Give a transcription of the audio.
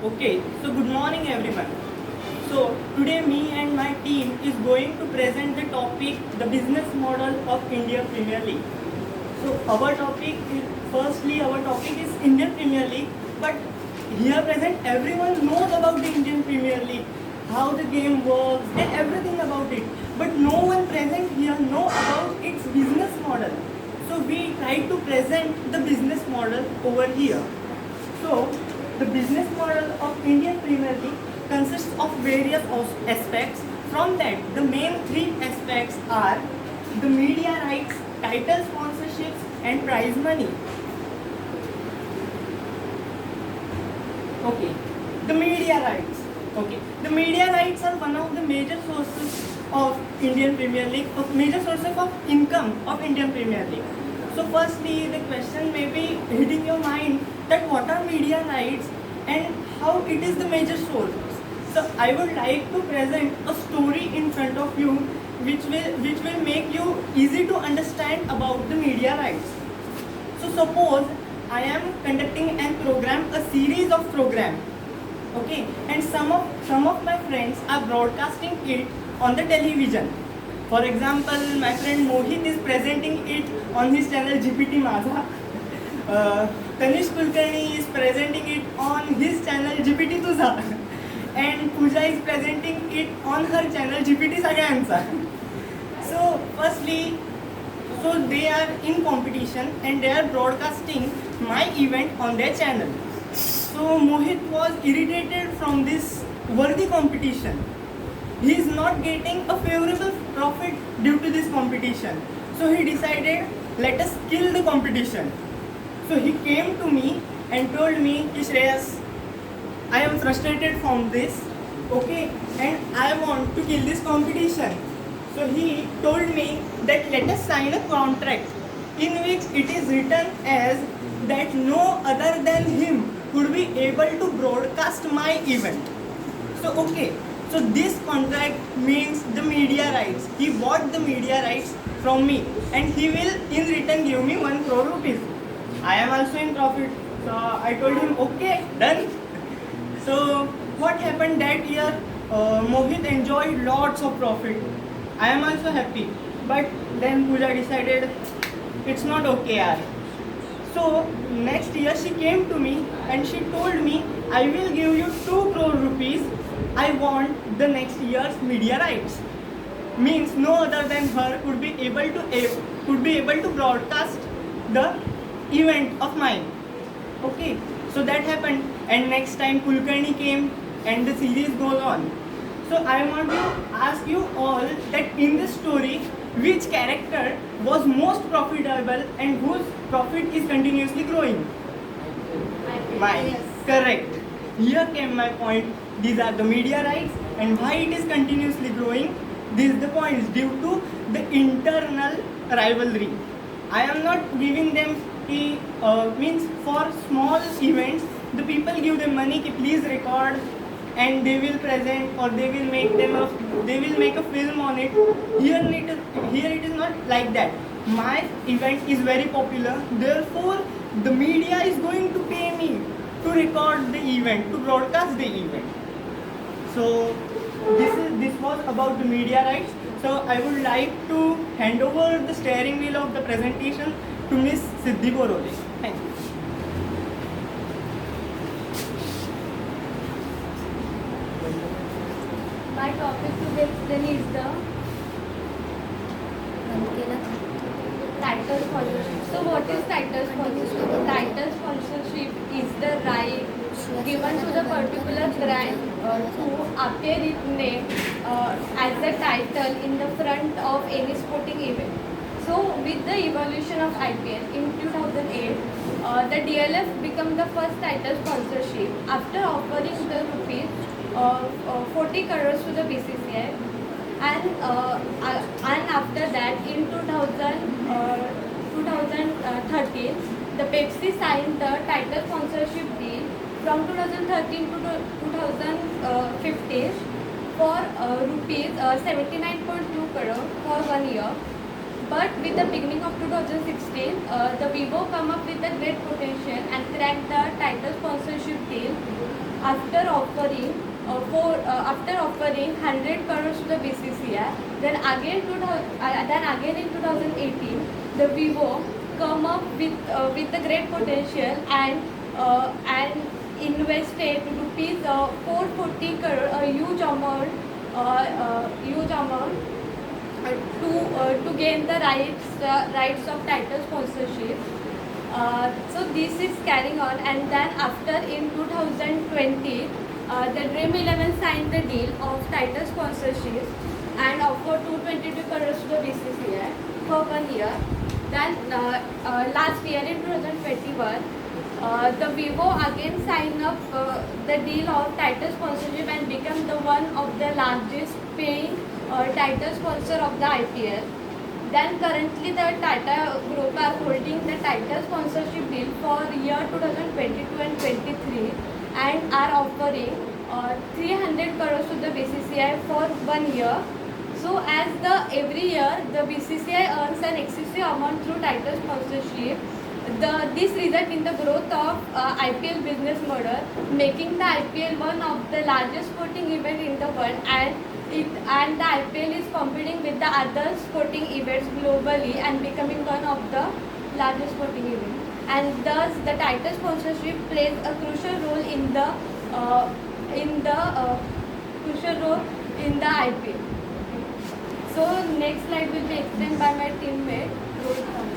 Okay, so good morning everyone. So today me and my team is going to present the topic the business model of Indian Premier League. So our topic is Indian Premier League, but here present everyone knows about the Indian Premier League, how the game works and everything about it. But no one present here know about its business model. So we try to present the business model over here. So, the business model of Indian Premier League consists of various aspects. From that, the main three aspects are the media rights, title sponsorships, and prize money. Okay, the media rights. Okay, the media rights are one of the major sources of Indian Premier League, of major sources of income of Indian Premier League. So firstly, the question may be hitting your mind that what are media rights and how it is the major source. So I would like to present a story in front of you which will make you easy to understand about the media rights. So suppose I am conducting a program, a series of program, okay, and some of my friends are broadcasting it on the television. For example, my friend Mohit is presenting it on his channel GPT Maza. Tanish Kulkarni is presenting it on his channel GPT Tuza. And Pooja is presenting it on her channel GPT Sagyansa. So firstly, so they are in competition and they are broadcasting my event on their channel. So Mohit was irritated from this worthy competition. He is not getting a favorable profit due to this competition. So he decided, let us kill the competition. So he came to me and told me, Shreyas, I am frustrated from this, okay, and I want to kill this competition. So he told me that let us sign a contract in which it is written as that no other than him could be able to broadcast my event. So okay, so this contract means the media rights. He bought the media rights from me and he will in return give me 1 crore rupees. I am also in profit. So I told him okay, done. So what happened that year? Mohit enjoyed lots of profit. I am also happy. But then Pooja decided it's not okay yaar. So next year she came to me and she told me I will give you 2 crore rupees. I want the next year's media rights. Means no other than her could be able to broadcast the event of mine. Okay, so that happened and next time Kulkarni came and the series goes on. So I want to ask you all that in this story which character was most profitable and whose profit is continuously growing? Mine. Yes. Correct. Here came my point. These are the media rights and why it is continuously growing. This is the point due to the internal rivalry. I am not giving them means for small events the people give them money ki please record and they will present or they will make a film on it. Here it is not like that. My event is very popular, therefore the media is going to pay me to record the event, to broadcast the event. So this was about the media rights. So I would like to hand over the steering wheel of the presentation to Miss Siddhi Borole. Thank you. My topic to be explained is the title sponsorship. So what is title sponsorship? Title sponsorship is the right given to the particular brand to appear its name as a title in the front of any sporting event. So with the evolution of IPL in 2008, the DLF became the first title sponsorship after offering the rupees 40 crores to the BCCI, and after that in 2013 the Pepsi signed the title sponsorship deal from 2013 to 2015 for rupees 79.2 crore for 1 year. But with the beginning of 2016, the Vivo come up with a great potential and cracked the title sponsorship deal after offering after offering 100 crores to the BCCI, then again in 2018, the Vivo come up with the great potential and invested rupees 440 crore, a huge amount to gain the rights of title sponsorship. So this is carrying on, and then after in 2020, the Dream 11 signed the deal of title sponsorship and offered 222 crores to the BCCI for 1 year. Then last year in 2021, the Vivo again signed up the deal of title sponsorship and become the one of the largest paying title sponsor of the IPL. Then currently the Tata Group are holding the title sponsorship deal for year 2022 and 23 and are offering 300 crores to the BCCI for 1 year. So as every year the BCCI earns an excessive amount through title sponsorship, this result in the growth of IPL business model, making the IPL one of the largest sporting event in the world, and the IPL is competing with the other sporting events globally and becoming one of the largest sporting events. And thus the title sponsorship plays a crucial role in the IPL. So next slide will be explained by my teammate Rohit Khanna.